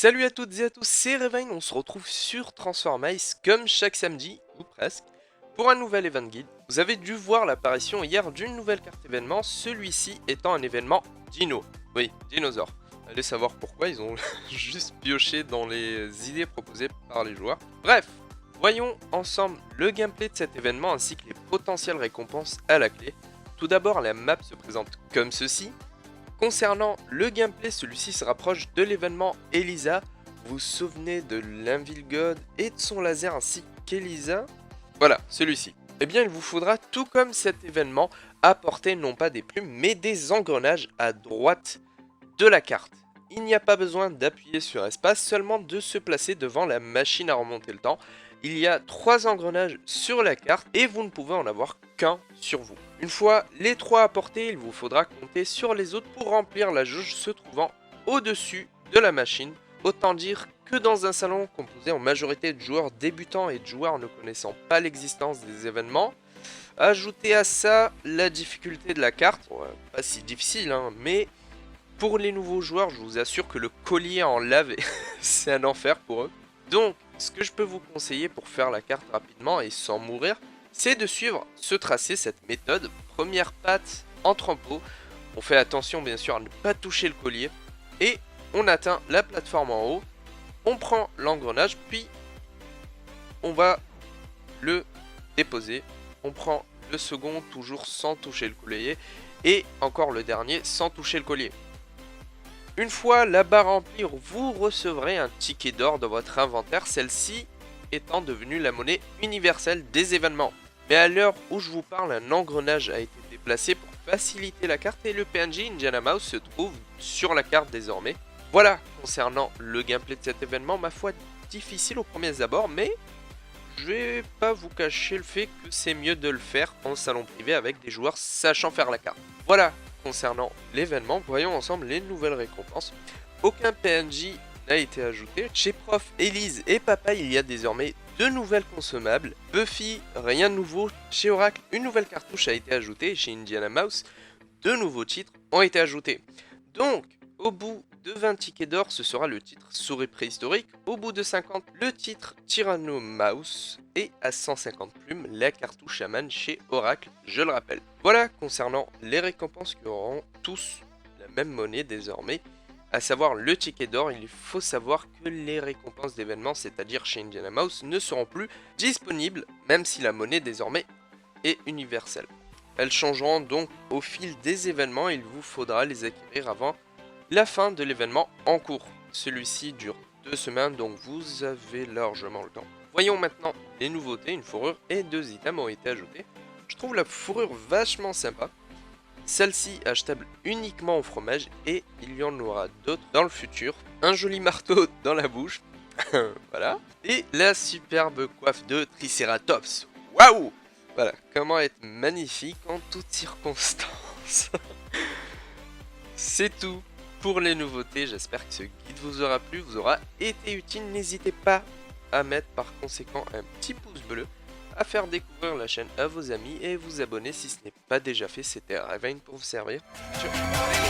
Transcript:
Salut à toutes et à tous, c'est Revain, on se retrouve sur Transformice comme chaque samedi, ou presque, pour un nouvel event guide. Vous avez dû voir l'apparition hier d'une nouvelle carte événement, celui-ci étant un événement dino. Oui, dinosaure. Allez savoir pourquoi, ils ont juste pioché dans les idées proposées par les joueurs. Bref, voyons ensemble le gameplay de cet événement ainsi que les potentielles récompenses à la clé. Tout d'abord, la map se présente comme ceci. Concernant le gameplay, celui-ci se rapproche de l'événement Elisa. Vous vous souvenez de l'Invil God et de son laser ainsi qu'Elisa? Voilà, celui-ci. Eh bien, il vous faudra, tout comme cet événement, apporter non pas des plumes, mais des engrenages à droite de la carte. Il n'y a pas besoin d'appuyer sur espace, seulement de se placer devant la machine à remonter le temps. Il y a 3 engrenages sur la carte et vous ne pouvez en avoir qu'un sur vous. Une fois les 3 apportés, il vous faudra compter sur les autres pour remplir la jauge se trouvant au-dessus de la machine. Autant dire que dans un salon composé en majorité de joueurs débutants et de joueurs ne connaissant pas l'existence des événements, ajoutez à ça la difficulté de la carte, pas si difficile mais pour les nouveaux joueurs, je vous assure que le collier en lave, c'est un enfer pour eux. Donc, ce que je peux vous conseiller pour faire la carte rapidement et sans mourir, c'est de suivre ce tracé, cette méthode. Première patte en trempeau. On fait attention bien sûr à ne pas toucher le collier. Et on atteint la plateforme en haut. On prend l'engrenage, puis on va le déposer. On prend le second, toujours sans toucher le collier. Et encore le dernier, sans toucher le collier. Une fois la barre remplie, vous recevrez un ticket d'or dans votre inventaire, celle-ci étant devenue la monnaie universelle des événements. Mais à l'heure où je vous parle, un engrenage a été déplacé pour faciliter la carte et le PNJ Indiana Mouse se trouve sur la carte désormais. Voilà concernant le gameplay de cet événement, ma foi difficile aux premiers abords, mais je vais pas vous cacher le fait que c'est mieux de le faire en salon privé avec des joueurs sachant faire la carte. Voilà concernant l'événement, voyons ensemble les nouvelles récompenses. Aucun PNJ n'a été ajouté. Chez Prof, Elise et Papa, il y a désormais 2 nouvelles consommables. Buffy, rien de nouveau. Chez Oracle, une nouvelle cartouche a été ajoutée. Chez Indiana Mouse, 2 nouveaux titres ont été ajoutés. Donc, au bout de 20 tickets d'or, ce sera le titre Souris préhistorique. Au bout de 50, le titre Tyranno Mouse. Et à 150 plumes, la cartouche Shaman chez Oracle, je le rappelle. Voilà concernant les récompenses qui auront tous la même monnaie désormais. À savoir le ticket d'or, il faut savoir que les récompenses d'événements, c'est-à-dire chez Indiana Mouse, ne seront plus disponibles, même si la monnaie désormais est universelle. Elles changeront donc au fil des événements, il vous faudra les acquérir avant la fin de l'événement en cours. Celui-ci dure 2 semaines, donc vous avez largement le temps. Voyons maintenant les nouveautés, une fourrure et 2 items ont été ajoutés. Je trouve la fourrure vachement sympa. Celle-ci achetable uniquement au fromage et il y en aura d'autres dans le futur. Un joli marteau dans la bouche, voilà. Et la superbe coiffe de Triceratops. Waouh! Voilà, comment être magnifique en toutes circonstances. C'est tout pour les nouveautés, j'espère que ce guide vous aura plu, vous aura été utile. N'hésitez pas à mettre par conséquent un petit pouce bleu, à faire découvrir la chaîne à vos amis et vous abonner si ce n'est pas déjà fait. C'était Revain pour vous servir. Ciao.